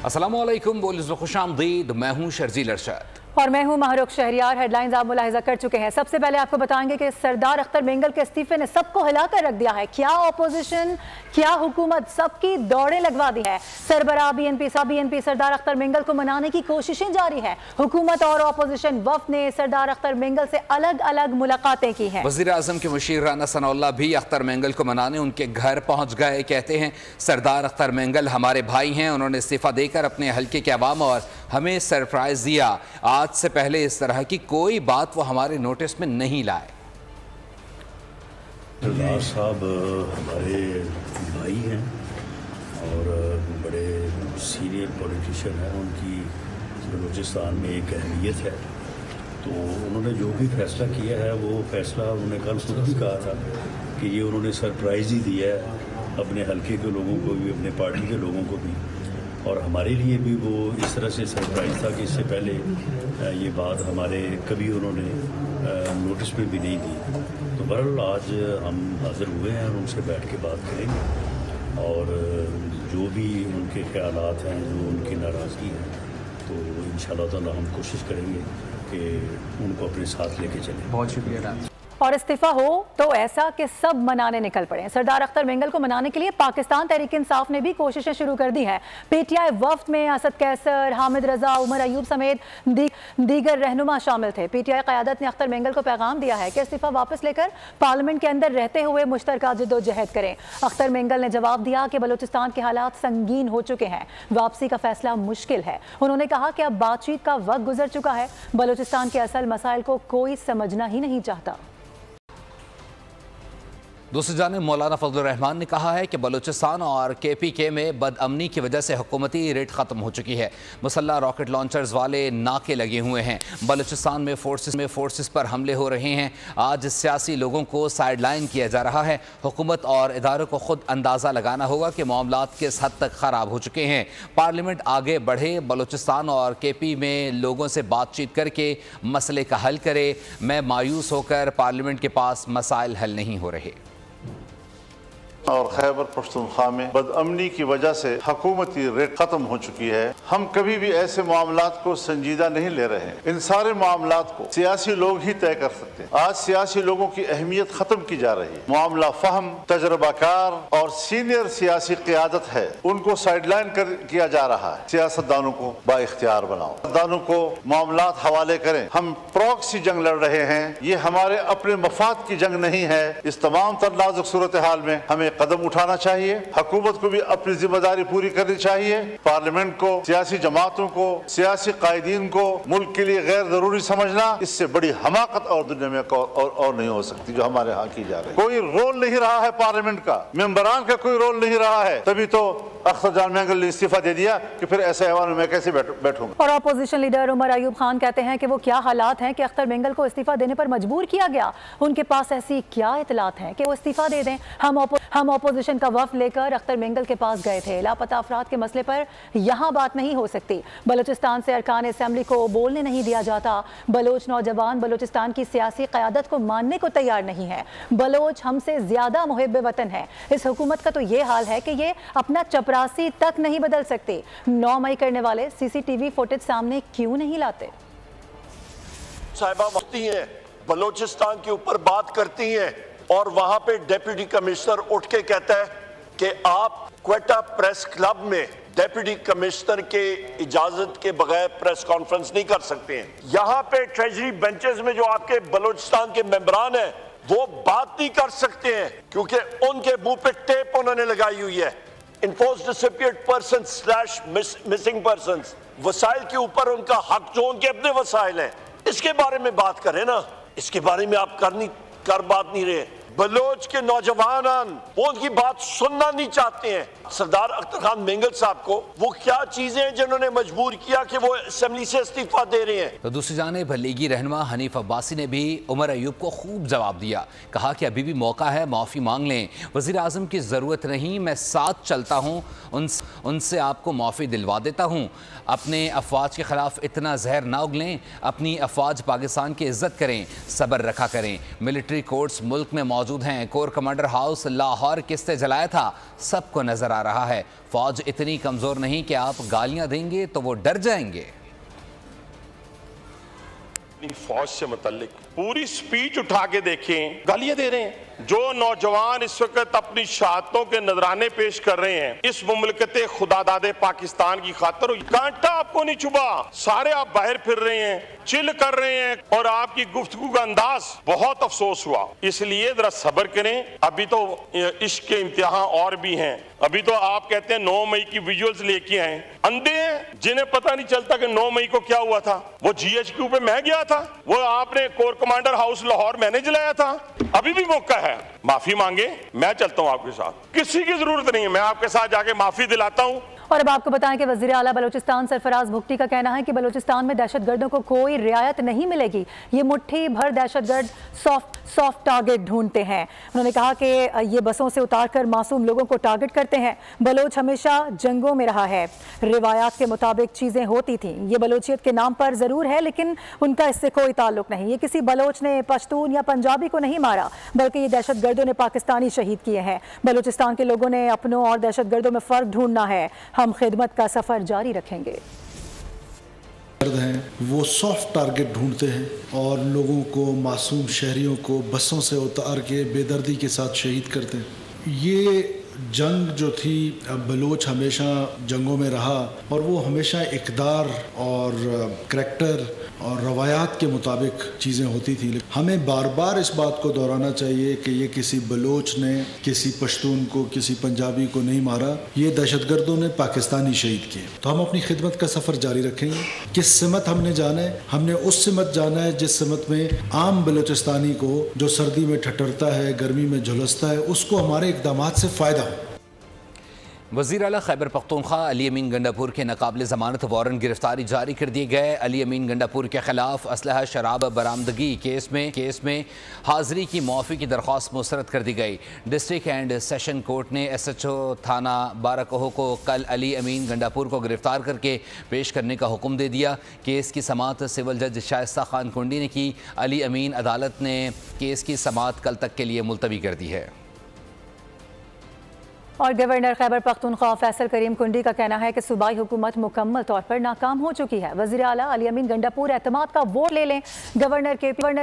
अस्सलामु अलैकुम, बोलिस खुशामदीद। मैं हूँ शर्जील अरशद और मैं हूं महरुख शहरियार। हेडलाइंस आप मुलाहिजा कर चुके हैं। सबसे पहले आपको बताएंगे कि सरदार अख्तर मेंगल के इस्तीफे ने सबको हिलाकर रख दिया है। क्या ऑपोजिशन, क्या हुकूमत, सबकी दौड़ें लगवा दी है। सरबराह बीएनपी सरदार अख्तर मेंगल को मनाने की कोशिशें जारी है। हुकूमत और ऑपोजिशन वफ्द ने सरदार अख्तर मेंगल से अलग अलग मुलाकातें की हैं। वज़ीर आज़म के मुशीर राना सनाउल्लाह भी अख्तर मेंगल को मनाने उनके घर पहुंच गए। कहते हैं सरदार अख्तर मेंगल हमारे भाई हैं, उन्होंने इस्तीफा देकर अपने हल्के के अवाम और हमें सरप्राइज दिया। आज से पहले इस तरह की कोई बात वो हमारे नोटिस में नहीं लाए। सरदार साहब हमारे भाई हैं और बड़े सीनियर पॉलिटिशियन हैं। उनकी बलूचिस्तान में एक अहमियत है, तो उन्होंने जो भी फैसला किया है वो फैसला उन्होंने कल खुद भी कहा था कि ये उन्होंने सरप्राइज़ ही दिया है अपने हल्के के लोगों को भी, अपने पार्टी के लोगों को भी, और हमारे लिए भी वो इस तरह से सरप्राइज़ था कि इससे पहले ये बात हमारे कभी उन्होंने नोटिस में भी नहीं दी। तो बहरहाल आज हम हाज़िर हुए हैं और उनसे बैठ के बात करेंगे और जो भी उनके ख्यालात हैं, जो उनकी नाराज़गी है, तो इंशाअल्लाह ताला हम कोशिश करेंगे कि उनको अपने साथ लेके चलें। बहुत शुक्रिया। और इस्तीफा हो तो ऐसा कि सब मनाने निकल पड़े। सरदार अख्तर मेंगल को मनाने के लिए पाकिस्तान तहरीक इंसाफ ने भी कोशिशें शुरू कर दी हैं। पीटीआई वफ्द में असद कैसर, हामिद रजा, उमर अयूब समेत दीगर रहनुमा शामिल थे। पीटीआई क़यादत ने अख्तर मेंगल को पैगाम दिया है कि इस्तीफा वापस लेकर पार्लियामेंट के अंदर रहते हुए मुश्तरका जद्दोजहद करें। अख्तर मेंगल ने जवाब दिया कि बलूचिस्तान के हालात संगीन हो चुके हैं, वापसी का फैसला मुश्किल है। उन्होंने कहा कि अब बातचीत का वक्त गुजर चुका है, बलूचिस्तान के असल मसाइल को कोई समझना ही नहीं चाहता। दूसरी जानिब मौलाना फजलुर रहमान ने कहा है कि बलूचिस्तान और KPK में बदअमनी की वजह से हुकूमती रेट ख़त्म हो चुकी है। मुसल्ला रॉकेट लॉन्चर्स वाले नाके लगे हुए हैं। बलूचिस्तान में फोर्सेस पर हमले हो रहे हैं। आज सियासी लोगों को साइडलाइन किया जा रहा है। हुकूमत और इदारों को खुद अंदाज़ा लगाना होगा कि मामलात किस हद तक ख़राब हो चुके हैं। पार्लियामेंट आगे बढ़े, बलूचिस्तान और KP में लोगों से बातचीत करके मसले का हल करे। मैं मायूस होकर पार्लियामेंट के पास मसाइल हल नहीं हो रहे। और खैबर पख्तूनख्वा में बदअमनी की वजह से हुकूमती रेट खत्म हो चुकी है। हम कभी भी ऐसे मामलात को संजीदा नहीं ले रहे हैं। इन सारे मामलात को सियासी लोग ही तय कर सकते हैं। आज सियासी लोगों की अहमियत खत्म की जा रही है। मामला फहम, तजर्बाकार और सीनियर सियासी क़यादत है, उनको साइडलाइन किया जा रहा है। सियासतदानों को बाइख्तियार बनाओ, सियासतदानों को मामलात हवाले करें। हम प्रॉक्सी जंग लड़ रहे हैं, ये हमारे अपने मफाद की जंग नहीं है। इस तमाम तर नाजुक सूरत हाल में हमें कदम उठाना चाहिए। हुकूमत को भी अपनी जिम्मेदारी पूरी करनी चाहिए। पार्लियामेंट को, सियासी जमातों को, सियासी कायदीन को मुल्क के लिए गैर जरूरी समझना, इससे बड़ी हमाकत और दुनिया में और नहीं हो सकती जो हमारे यहाँ की जा रही है। कोई रोल नहीं रहा है पार्लियामेंट का, मेंबरान का कोई रोल नहीं रहा है। तभी तो अख्तर जान मेंगल ने इस्तीफा दे दिया कि फिर ऐसे ऐवान में मैं कैसे बैठूंगा। और अपोजिशन लीडर उमर अयूब खान कहते हैं कि वो क्या हालात हैं कि अख्तर मेंगल को इस्तीफा देने पर मजबूर किया गया। उनके पास ऐसी क्या इतलात हैं कि वो इस्तीफा दे दें। हम अपोजिशन का वफ्द लेकर अख्तर मेंगल के पास गए थे। लापता अफराद के मसले पर यहाँ बात नहीं हो सकती। बलूचिस्तान से अरकान असेंबली को बोलने नहीं दिया जाता। बलोच नौजवान बलूचिस्तान की सियासी क़यादत को मानने को तैयार नहीं है। बलोच हमसे ज्यादा मुहिब वतन है। इस हुकूमत का तो ये हाल है कि ये अपना चपरासी तक नहीं बदल सकते। 9 मई करने वाले CCTV फुटेज सामने क्यों नहीं लाते? साहिबा मुफ्ती हैं, बलोचिस्तान के ऊपर बात करती हैं और वहां पे डिप्टी कमिश्नर उठ के कहता है कि आप क्वेटा प्रेस क्लब में डिप्टी कमिश्नर के इजाजत के बगैर प्रेस कॉन्फ्रेंस नहीं कर सकते हैं। यहाँ पे ट्रेजरी बेंचेस में जो आपके बलोचिस्तान के मेंबरान हैं वो बात नहीं कर सकते हैं क्योंकि उनके मुंह पे टेप उन्होंने लगाई हुई है। Enforce disappeared person / missing person वसाइल के ऊपर उनका हक जो उनके अपने वसाइल हैं, इसके बारे में बात करें ना। इसके बारे में आप कर बात नहीं रहे। बलोच के नौजवान वो उनकी बात सुनना नहीं चाहते हैं। सरदार अख्तर खान मेंगल साहब को वो क्या चीजें हैं जिन्होंने मजबूर किया कि वो असेंबली से इस्तीफा दे रहे हैं। तो दूसरी जानिब लीगी रहनुमा हनीफ अब्बासी ने भी उमर अयूब को खूब जवाब दिया। कहा कि अभी भी मौका है, माफ़ी मांग लें। वज़ीर आज़म की ज़रूरत नहीं, मैं साथ चलता हूँ, उनसे आपको माफ़ी दिलवा देता हूँ। अपने अफवाज के ख़िलाफ़ इतना जहर ना उगलें। अपनी अफवाज पाकिस्तान की इज़्ज़त करें, सब्र रखा करें। मिलिट्री कोर्ट्स मुल्क में मौजूद मौजूद हैं। कोर कमांडर हाउस लाहौर किसने जलाया था, सबको नजर आ रहा है। फौज इतनी कमजोर नहीं कि आप गालियां देंगे तो वो डर जाएंगे। फौज से मुतल्लिक पूरी स्पीच उठा के देखें, गालियां दे रहे हैं। जो नौजवान इस वक्त अपनी शहादतों के नजराने पेश कर रहे हैं इस मुमलकते खुदादादे पाकिस्तान की खातिर, कांटा आपको नहीं चुभा, सारे आप बाहर फिर रहे हैं, चिल कर रहे हैं और आपकी गुफ्तगू का अंदाज बहुत अफसोस हुआ। इसलिए जरा सब्र करें, अभी तो इश्क के इम्तिहान और भी हैं। अभी तो आप कहते हैं 9 मई की विजुअल्स लेके आए, अंधे हैं जिन्हें पता नहीं चलता कि 9 मई को क्या हुआ था। वो GHQ पे मैं गया था, वो आपने कोर कमांडर हाउस लाहौर मैंने जलाया था। अभी भी मौका है, माफी मांगे, मैं चलता हूं आपके साथ, किसी की जरूरत नहीं है, मैं आपके साथ जाके माफी दिलाता हूं। और अब आपको बताएं कि वज़ीर आला बलूचिस्तान सरफराज भुट्टी का कहना है कि बलूचिस्तान में दहशतगर्दों को कोई रियायत नहीं मिलेगी। ये मुट्ठी भर दहशतगर्द सॉफ्ट टारगेट ढूंढते हैं। उन्होंने कहा कि ये बसों से उतारकर मासूम लोगों को टारगेट करते हैं। बलोच हमेशा जंगों में रहा है, रिवायात के मुताबिक चीज़ें होती थीं। ये बलोचियत के नाम पर ज़रूर है लेकिन उनका इससे कोई ताल्लुक नहीं। ये किसी बलोच ने पश्तून या पंजाबी को नहीं मारा, बल्कि ये दहशतगर्दों ने पाकिस्तानी शहीद किए हैं। बलूचिस्तान के लोगों ने अपनों और दहशतगर्दों में फ़र्क ढूंढना है। हम खिदमत का सफर जारी रखेंगे। हैं वो सॉफ्ट टारगेट ढूंढते हैं और लोगों को, मासूम शहरियों को बसों से उतार के बेदर्दी के साथ शहीद करते हैं। ये जंग जो थी, बलोच हमेशा जंगों में रहा और वो हमेशा इक़दार और करैक्टर और रवायात के मुताबिक चीज़ें होती थी। हमें बार बार इस बात को दोहराना चाहिए कि ये किसी बलोच ने किसी पश्तून को, किसी पंजाबी को नहीं मारा, ये दहशतगर्दों ने पाकिस्तानी शहीद किए। तो हम अपनी खिदमत का सफ़र जारी रखेंगे। किस सिमत हमने जाना है, हमने उस सिमत जाना है जिस सिमत में आम बलोचिस्तानी को जो सर्दी में ठठरता है, गर्मी में झुलसता है, उसको हमारे इक़दामात से फ़ायदा हो। वज़ीर आला खैबर पख्तूनख्वा अली अमीन गंडापुर के नाकाबिल ज़मानत वारंट गिरफ्तारी जारी कर दिए गए। अली अमीन गंडापुर के खिलाफ असलहा शराब बरामदगी केस में हाज़री की मुआफ़ी की दरख्वास्त मुस्तरद कर दी गई। डिस्ट्रिक्ट एंड सेशन कोर्ट ने SHO थाना बाराकोह को कल अली अमीन गंडापुर को गिरफ्तार करके पेश करने का हुक्म दे दिया। केस की समाअत सिविल जज शाइस्ता खान कुंडी ने की। अली अमीन अदालत ने केस की समाअत कल तक के लिए मुलतवी कर दी है। और गवर्नर खैबर पख्तूनख्वा फैसल करीम कुंडी का कहना है कि सूबाई हुकूमत मुकम्मल तौर पर नाकाम हो चुकी है। वज़ीर आला अली अमीन गंडापुर एतमाद का वोट ले लें। गवर्नर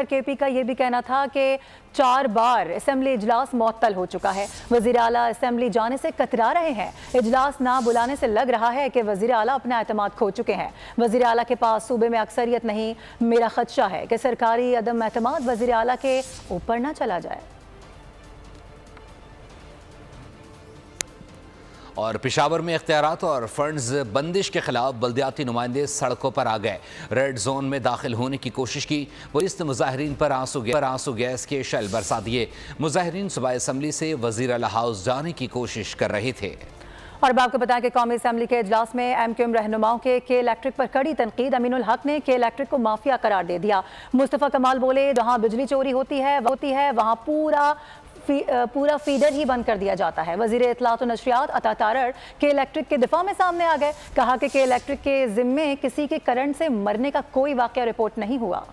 केपी का यह भी कहना था कि 4 बार असम्बली इजलास मुअत्तल हो चुका है। वज़ीर आला असम्बली जाने से कतरा रहे हैं। इजलास ना बुलाने से लग रहा है कि वज़ीर आला अपना एतमाद खो चुके हैं। वज़ीर आला के पास सूबे में अक्सरियत नहीं। मेरा खदशा है कि सरकारी अदम एतमाद वज़ीर आला के ऊपर ना चला जाए। और पेशावर में इख्तियारात और फंड्स बंदिश के खिलाफ बल्दियाती नुमाइंदे सड़कों पर आ गए। रेड जोन में दाखिल होने की कोशिश की। पुलिस ने मुजाहिरीन पर आंसू गैस के शेल बरसा दिए। मुजाहिरीन सूबाई असम्बली से वज़ीर आला हाउस जाने की कोशिश कर रहे थे। और अब आपको बताएं कि कौमी असम्बली के इजलास में MQM रहनुमाओं के इलेक्ट्रिक पर कड़ी तनकीद। अमीनुल हक ने इलेक्ट्रिक को माफिया करार दे दिया। मुस्तफ़ा कमाल बोले, जहां बिजली चोरी होती है वहां पूरा फीडर ही बंद कर दिया जाता है। वज़ीर इत्तलात और नशरियात अता तारड़ के इलेक्ट्रिक के दिफा में सामने आ गए। कहा कि इलेक्ट्रिक के जिम्मे किसी के करंट से मरने का कोई वाक़या रिपोर्ट नहीं हुआ।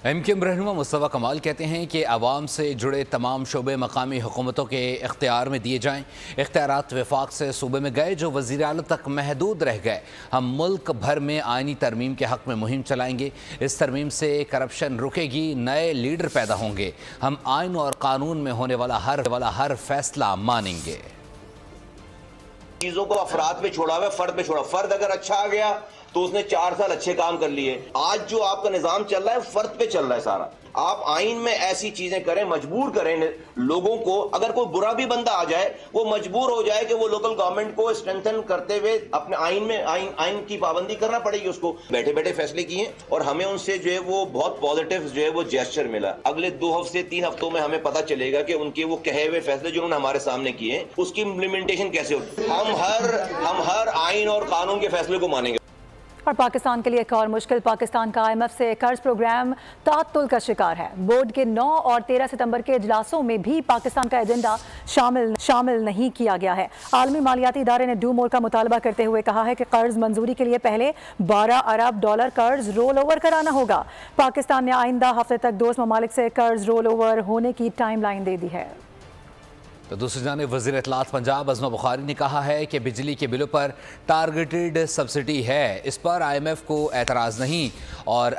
MQM रहनुमा मुस्तफ़ा कमाल कहते हैं कि आवाम से जुड़े तमाम शोबे मकामी हुकूमतों के इख्तियार में दिए जाएँ। इख्तियारात वफाक से सूबे में गए जो वज़ीर आला तक महदूद रह गए। हम मुल्क भर में आइनी तरमीम के हक़ में मुहिम चलाएंगे। इस तरमीम से करप्शन रुकेगी, नए लीडर पैदा होंगे। हम आइन और कानून में होने वाला हर फैसला मानेंगे। चीजों को अफराद पे छोड़ा हुआ, फर्द पे छोड़ा। फर्द अगर अच्छा आ गया तो उसने 4 साल अच्छे काम कर लिए। आज जो आपका निजाम चल रहा है फर्द पे चल रहा है सारा। आप आइन में ऐसी चीजें करें, मजबूर करें लोगों को। अगर कोई बुरा भी बंदा आ जाए वो मजबूर हो जाए कि वो लोकल गवर्नमेंट को स्ट्रेंथन करते हुए अपने आइन की पाबंदी करना पड़ेगी उसको। बैठे बैठे फैसले किए और हमें उनसे जो है वो बहुत पॉजिटिव जो है वो जेस्चर मिला। अगले 2 हफ्ते 3 हफ्तों में हमें पता चलेगा कि उनके वो कहे हुए फैसले जो उन्होंने हमारे सामने किए उसकी इम्प्लीमेंटेशन कैसे होती है। हम हर आइन और कानून के फैसले को मानेंगे। और पाकिस्तान के लिए एक और मुश्किल, पाकिस्तान का IMF से कर्ज प्रोग्राम ताअत्तुल का शिकार है। बोर्ड के 9 और 13 सितंबर के इजलासों में भी पाकिस्तान का एजेंडा शामिल नहीं किया गया है। आलमी मालियाती इदारे ने डू मोर का मुतालबा करते हुए कहा है कि कर्ज मंजूरी के लिए पहले 12 अरब डॉलर कर्ज रोल ओवर कराना होगा। पाकिस्तान ने आइंदा हफ्ते तक दोस्त ममालिक से कर्ज रोल ओवर होने की टाइमलाइन दे दी है। तो दूसरी जानिब वज़ीर इत्तलात पंजाब अज़मा बुखारी ने कहा है कि बिजली के बिलों पर टारगेटेड सब्सिडी है, इस पर IMF को एतराज़ नहीं, और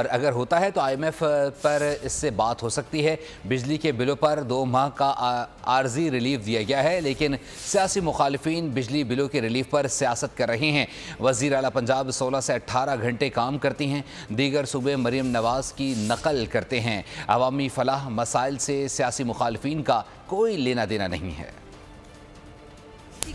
अगर होता है तो IMF पर इससे बात हो सकती है। बिजली के बिलों पर 2 माह का आर्जी रिलीफ दिया गया है, लेकिन सियासी मुखालिफिन बिजली बिलों के रिलीफ पर सियासत कर रहे हैं। वज़ीर आला पंजाब 16 से 18 घंटे काम करती हैं, दीगर सूबे मरीम नवाज़ की नकल करते हैं। अवामी फलाह मसाइल से सियासी मुखालिफिन का कोई लेना देना नहीं है।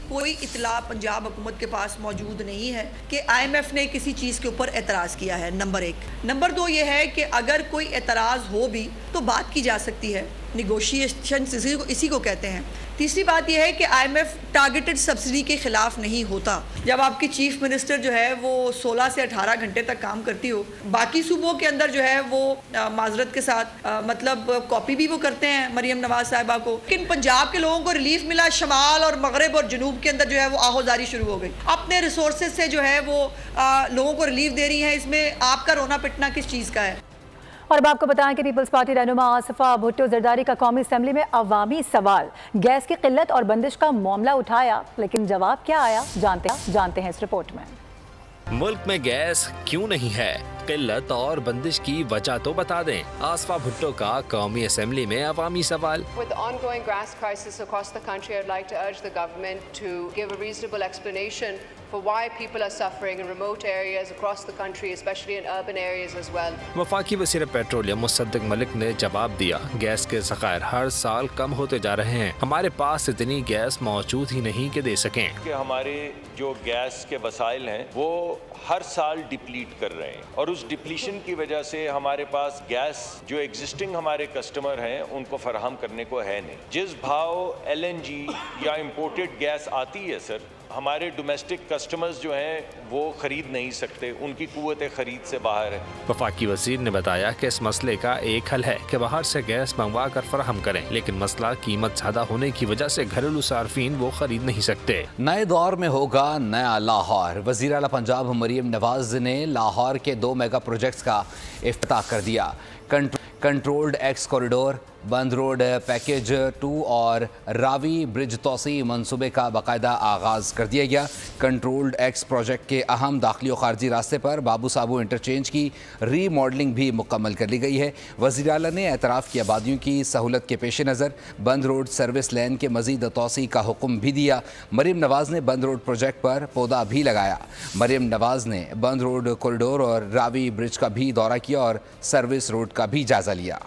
कोई इतला पंजाब हुकूमत के पास मौजूद नहीं है कि IMF ने किसी चीज़ के ऊपर एतराज़ किया है, नंबर 1। नंबर 2 ये है कि अगर कोई एतराज़ हो भी तो बात की जा सकती है, निगोशिएशन इसी को कहते हैं। तीसरी बात यह है कि IMF टारगेटेड सब्सिडी के खिलाफ नहीं होता। जब आपकी चीफ मिनिस्टर जो है वो 16 से 18 घंटे तक काम करती हो, बाकी सूबों के अंदर जो है वो माजरत के साथ मतलब कॉपी भी वो करते हैं मरियम नवाज साहिबा को, लेकिन पंजाब के लोगों को रिलीफ मिला, शमाल और मगरब और जनूब के अंदर जो है वो आहोजारी शुरू हो गई। अपने रिसोर्सेज से जो है वो लोगों को रिलीफ दे रही है। इसमें आपका रोना पिटना किस चीज़ का है? और अब आपको बताएं कि पीपल्स पार्टी रहनुमा आसिफा भुट्टो जरदारी का कौमी असम्बली में अवामी सवाल, गैस की किल्लत और बंदिश का मामला उठाया, लेकिन जवाब क्या आया जानते हैं इस रिपोर्ट में। मुल्क में गैस क्यों नहीं है, किल्लत और बंदिश की वजह तो बता दें। आसिफा भुट्टो का कौमी असम्बली में अवामी सवाल। With the ongoing gas crisis across the country, I'd like to urge the government to give a reasonable explanation for why people are suffering in remote areas across the country, especially in urban areas as well. वफाकी वज़ीर petroleum Mossadegh Malik ने जवाब दिया, gas के ज़खायर हर साल कम होते जा रहे हैं, हमारे पास इतनी गैस मौजूद ही नहीं कि दे सकें। कि हमारे जो गैस के वसाइल हैं वो हर साल डिप्लीट कर रहे हैं, और उस डिप्लीशन की वजह से हमारे पास गैस जो एग्जिस्टिंग हमारे कस्टमर हैं उनको फराहम करने को है नहीं। जिस भाव LNG या इम्पोर्टेड गैस आती है सर, हमारे डोमेस्टिक कस्टमर्स जो हैं वो खरीद नहीं सकते, उनकी कुव्वत खरीद से बाहर है। वफाकी वज़ीर ने बताया कि इस मसले का एक हल है कि बाहर से गैस मंगवा कर फराहम करें, लेकिन मसला कीमत ज़्यादा होने की वजह से घरेलू सार्फिन वो खरीद नहीं सकते। नए दौर में होगा नया लाहौर। वज़ीर आला पंजाब मरियम नवाज ने लाहौर के 2 मेगा प्रोजेक्ट्स का इफ्तिताह कर दिया। कंट्रोल्ड एक्स कॉरिडोर, बंद रोड पैकेज 2 और रावी ब्रिज तोसी मनसूबे का बाकायदा आगाज़ कर दिया गया। कंट्रोल्ड एक्स प्रोजेक्ट के अहम दाखिली और खारजी रास्ते पर बाबू साबू इंटरचेंज की रीमॉडलिंग भी मुकम्मल कर ली गई है। वज़ीर आला ने एतराफ़ की आबादियों की सहूलत के पेश नज़र बंद रोड सर्विस लैन के मज़ीद तोसी का हुक्म भी दिया। मरियम नवाज़ ने बंद रोड प्रोजेक्ट पर पौधा भी लगाया। मरियम नवाज़ ने बंद रोड कॉरिडोर और रावी ब्रिज का भी दौरा किया और सर्विस रोड का भी जायज़ा लिया।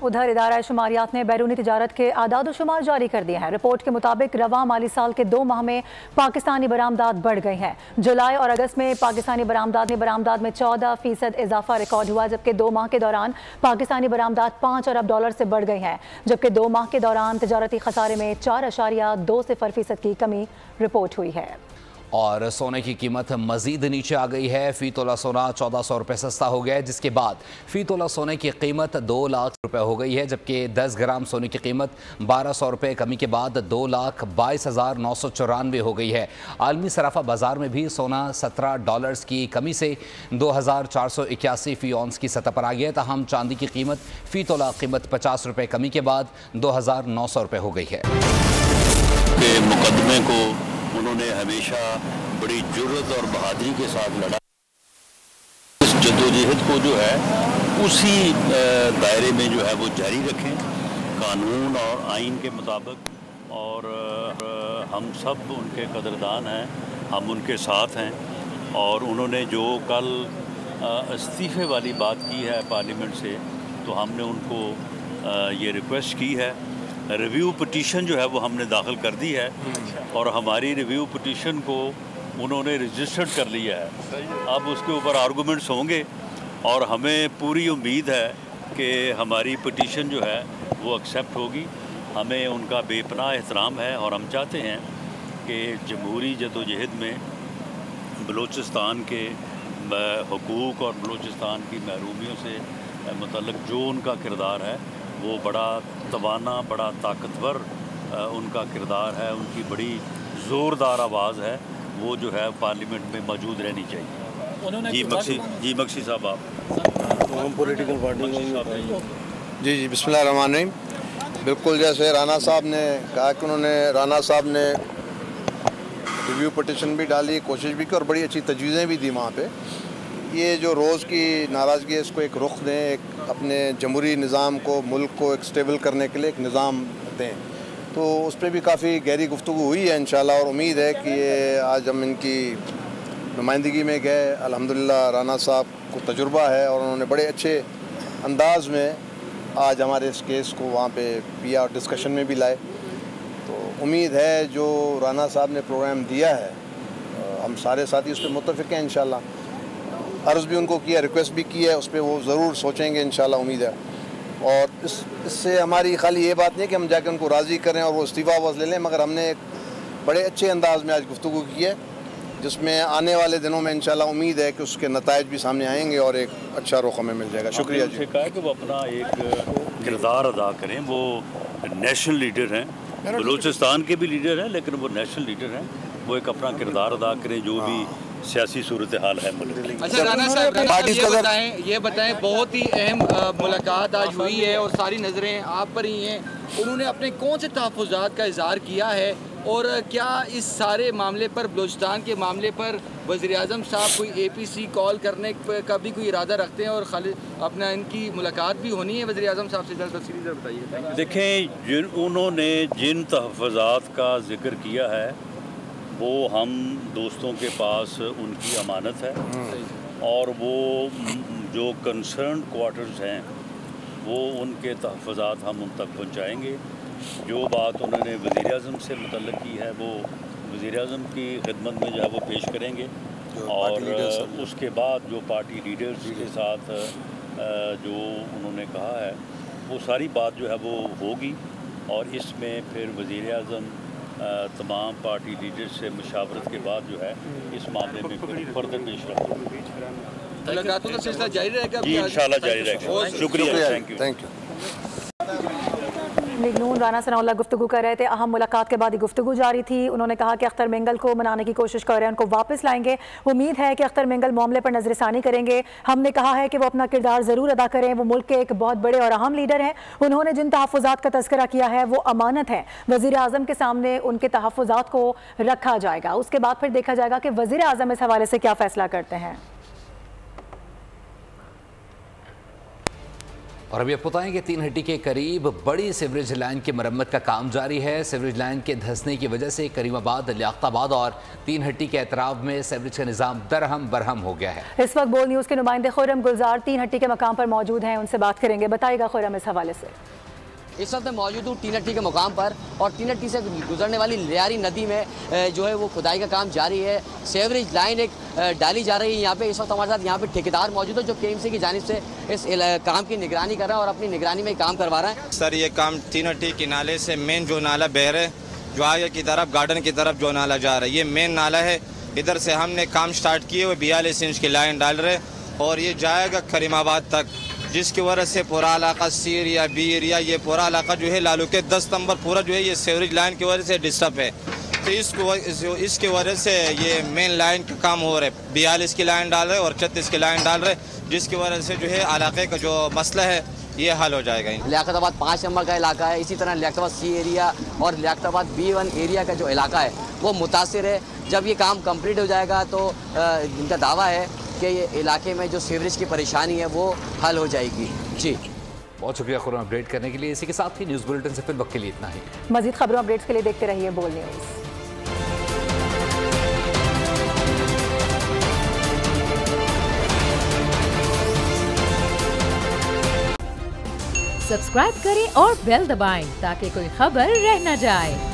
उधर इदारा शुमारियात ने बैरूनी तिजारत के आदाद शुमार जारी कर दिए हैं। रिपोर्ट के मुताबिक रवा माली साल के 2 माह में पाकिस्तानी बरामदात बढ़ गई हैं। जुलाई और अगस्त में पाकिस्तानी बरामदात में 14% इजाफा रिकॉर्ड हुआ, जबकि 2 माह के दौरान पाकिस्तानी बरामदात 5 अरब डॉलर से बढ़ गई हैं, जबकि 2 माह के दौरान तिजारती खसारे में 4.20% की कमी रिपोर्ट हुई है। और सोने की कीमत मजीद नीचे आ गई है। फ़ी तोला सोना 1400 रुपये सस्ता हो गया है, जिसके बाद फ़ी तोला सोने की कीमत 2 लाख रुपये हो गई है, जबकि 10 ग्राम सोने की कीमत 1200 रुपये कमी के बाद 2,22,994 हो गई है। आलमी सराफा बाज़ार में भी सोना $17 की कमी से 2,481 फ़ी औंस की सतह पर आ गया है। तहम चांदी की कीमत फ़ी तोला कीमत 50 रुपये कमी के बाद 2,900 रुपये हो गई है। मुकदमे को उन्होंने हमेशा बड़ी जुर्रत और बहादुरी के साथ लड़ा। इस जद्दोजहद को जो है उसी दायरे में जो है वो जारी रखें, कानून और आइन के मुताबिक, और हम सब उनके कदरदान हैं, हम उनके साथ हैं। और उन्होंने जो कल इस्तीफ़े वाली बात की है पार्लियामेंट से, तो हमने उनको ये रिक्वेस्ट की है। रिव्यू पिटीशन जो है वो हमने दाखिल कर दी है, और हमारी रिव्यू पिटीशन को उन्होंने रजिस्टर्ड कर लिया है। अब उसके ऊपर आर्गूमेंट्स होंगे, और हमें पूरी उम्मीद है कि हमारी पिटीशन जो है वो एक्सेप्ट होगी। हमें उनका बेपनाह एहतराम है, और हम चाहते हैं कि जमहूरी जदोजहद में बलूचिस्तान के हुकूक और बलूचिस्तान की महरूमियों से मुतल्लिक जो उनका किरदार है वो बड़ा तवाना, बड़ा ताकतवर उनका किरदार है, उनकी बड़ी ज़ोरदार आवाज़ है, वो जो है पार्लियामेंट में मौजूद रहनी चाहिए। जी बख्शी साहब आप पॉलिटिकल पार्टी जी बिस्मिल्लाहिर्रहमानिर्रहीम। बिल्कुल जैसे राना साहब ने कहा कि उन्होंने राना साहब ने रिव्यू पटिशन भी डाली, कोशिश भी की और बड़ी अच्छी तजवीज़ें भी दी वहाँ पे। ये जो रोज़ की नाराज़गी है इसको एक रुख दें, एक अपने जमहूरी निज़ाम को, मुल्क को एक स्टेबल करने के लिए एक निज़ाम दें। तो उस पर भी काफ़ी गहरी गुफ्तगू हुई है इंशाल्लाह और उम्मीद है कि ये आज हम इनकी नुमाइंदगी में गए। अल्हम्दुलिल्लाह राना साहब को तजुर्बा है और उन्होंने बड़े अच्छे अंदाज में आज हमारे इस केस को वहाँ पे पिया और डिस्कशन में भी लाए। तो उम्मीद है जो राना साहब ने प्रोग्राम दिया है हम सारे साथी उस पर मुत्तफ़िक़ हैं इंशाल्लाह। अर्ज़ भी उनको किया, रिक्वेस्ट भी की है, उस पर वो ज़रूर सोचेंगे इंशाल्लाह, उम्मीद है। और इससे हमारी खाली ये बात नहीं कि हम जाकर उनको राज़ी करें और वो इस्तीफ़ा वापस ले लें, मगर हमने एक बड़े अच्छे अंदाज में आज गुफ्तगू की है जिसमें आने वाले दिनों में इंशाल्लाह उम्मीद है कि उसके नताइज भी सामने आएंगे और एक अच्छा रुख हमें मिल जाएगा। शुक्रिया जी। कहा है कि वो अपना एक किरदार अदा करें, वो नेशनल लीडर हैं, बलूचिस्तान के भी लीडर हैं लेकिन वो नेशनल लीडर हैं, वो एक अपना किरदार अदा करें जो भी सियासी सूरत हाल है मुल्क। अच्छा राना साहब ये बताएं बहुत ही अहम मुलाकात आज हुई है और सारी नज़रें आप पर ही हैं, उन्होंने अपने कौन से तहफ़्फ़ुज़ात का इज़हार किया है और क्या इस सारे मामले पर, बलूचिस्तान के मामले पर वज़ीर-ए-आज़म साहब कोई APC कॉल करने का भी कोई इरादा रखते हैं और खाली अपना इनकी मुलाकात भी होनी है वज़ीर-ए-आज़म साहब से? तफसीली जरा बताइए। देखें उन्होंने जिन तहफ़्फ़ुज़ात का जिक्र किया है वो हम दोस्तों के पास उनकी अमानत है और वो जो कंसर्न क्वार्टर्स हैं वो उनके तहफ़्फ़ुज़ात हम उन तक पहुँचाएँगे। जो बात उन्होंने वज़ीर-ए-आज़म से मुतल्लिक़ की है वो वज़ीर-ए-आज़म की खिदमत में जो है वो पेश करेंगे और उसके बाद जो पार्टी लीडर्स के साथ जो उन्होंने कहा है वो सारी बात जो है वो होगी और इसमें फिर वज़ीर-ए-आज़म तमाम पार्टी लीडर्स से मुशावरत के बाद जो है इस मामले में फिर फर्दर पेश रखेंगे। मुलाकातों का सिलसिला जारी रहेगा जी इंशाल्लाह जारी रहेगा। शुक्रिया, थैंक यू। निगनून राना सनाउल्लाह गुफ्तगू कर रहे थे। अहम मुलाकात के बाद ही गुफ्तगू जारी थी। उन्होंने कहा कि अख्तर मेंगल को मनाने की कोशिश कर रहे हैं, उनको वापस लाएंगे। उम्मीद है कि अख्तर मेंगल मामले पर नजरसानी करेंगे। हमने कहा है कि वो अपना किरदार ज़रूर अदा करें, वो मुल्क के एक बहुत बड़े और अहम लीडर हैं। उन्होंने जिन तहफ़्फ़ुज़ात का तज़किरा किया है वो अमानत है, वज़ीर-ए-आज़म के सामने उनके तहफ़्फ़ुज़ात को रखा जाएगा। उसके बाद फिर देखा जाएगा कि वज़ीर-ए-आज़म इस हवाले से क्या फ़ैसला करते हैं। और अभी आपको बताएं कि 3 हट्टी के करीब बड़ी सीवरेज लाइन की मरम्मत का काम जारी है। सीवरेज लाइन के धंसने की वजह से करीमाबाद, लियाकताबाद और 3 हट्टी के एतराब में सीवरेज का निज़ाम दरहम बरहम हो गया है। इस वक्त बोल न्यूज़ के नुमाइंदे खुर्रम गुलजार 3 हट्टी के मकाम पर मौजूद हैं, उनसे बात करेंगे। बताइएगा खुर्रम इस हवाले से। इस वक्त मैं मौजूद हूँ 3 हट्टी के मुकाम पर और 3 हट्टी से गुजरने वाली लियारी नदी में जो है वो खुदाई का काम जारी है। सेवरेज लाइन एक डाली जा रही है यहाँ पे। इस वक्त हमारे साथ यहाँ पे ठेकेदार मौजूद है जो KMC की जानिब से इस काम की निगरानी कर रहा है और अपनी निगरानी में काम करवा रहा है। सर ये काम 3 हट्टी के नाले से मेन जो नाला बह रहा है, जो आगे की तरफ गार्डन की तरफ जो नाला जा रहा है, ये मेन नाला है। इधर से हमने काम स्टार्ट किए हुए 42 इंच की लाइन डाल रहे और ये जाएगा करीमाबाद तक, जिसकी वजह से पूरा इलाका सीर या बीर या ये पूरा इलाका जो है लालू के 10 नंबर पूरा जो है ये सीवरेज लाइन की वजह से डिस्टर्ब है। तो इसकी वजह से ये मेन लाइन का काम हो रहा है। 42 की लाइन डाल रहे और 36 की लाइन डाल रहे, जिसकी वजह से जो है इलाके का जो मसला है ये हल हो जाएगा। लियाकताबाद 5 नंबर का इलाका है, इसी तरह लियाकताबाद C एरिया और लियाकताबाद B1 एरिया का जो इलाका है वो मुतासिर है। जब ये काम कंप्लीट हो जाएगा तो इनका दावा है कि ये इलाके में जो सीवरेज की परेशानी है वो हल हो जाएगी। जी बहुत शुक्रिया खुर्रम अपडेट करने के लिए। इसी के साथ ही न्यूज़ बुलेटिन से फिर वक्त के लिए इतना ही। मज़ीद खबरों अपडेट्स के लिए देखते रहिए बोल न्यूज़। सब्सक्राइब करें और बेल दबाएं ताकि कोई खबर रह न जाए।